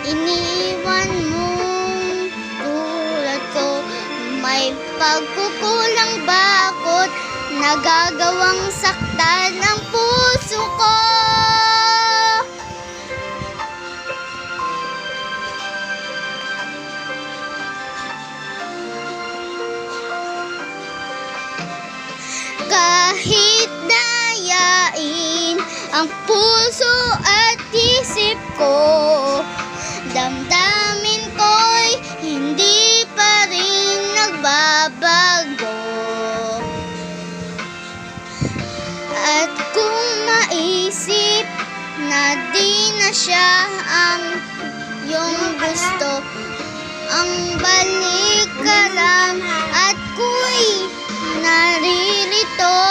iniwan mong tulad ko. May pagkukulang ba ako't nagagawang saktan ng puso ko? Kahit dayain ang puso at isip ko, damdamin ko'y hindi pa rin nagbabago. At kung maisip na di na siya ang iyong gusto, ang balik ka lang at ko'y naririto.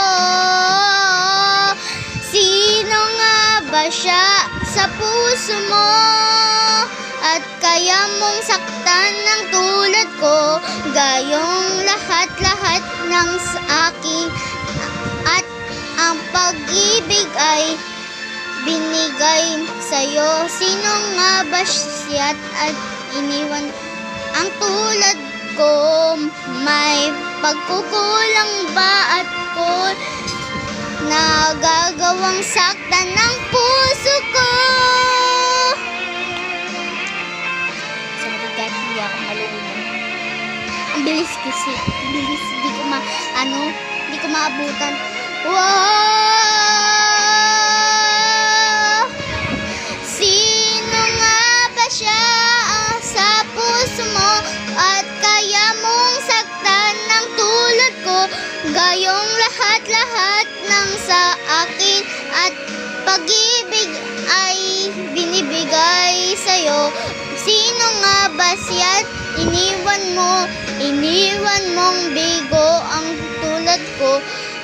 Sino nga ba siya sa puso mo? At kaya mong saktan ng tulad ko, gayong lahat-lahat ng sa akin. At ang pag-ibig ay binigay sa'yo. Sino nga ba siya at iniwan ang tulad ko? May pagkukulang ba at ko nagagawang saktan ng puso ko? Sorry guys, hindi ako malunod. Ang bilis kasi. Bilis. Hindi ko maabutan. Wow! Sino nga ba siya sa puso mo? At kaya mong saktan ng tulad ko, gayong lahat-lahat ng sa akin. At pag-ibig ay binibigay sa'yo. Sino nga ba siya? Iniwan mong bigo ang tulad ko.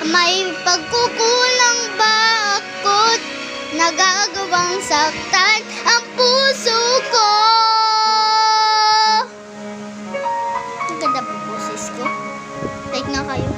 May pagkukulang ba ako't nagagawang saktan ang puso ko? Ang ganda po boses ko. Like nga kayo.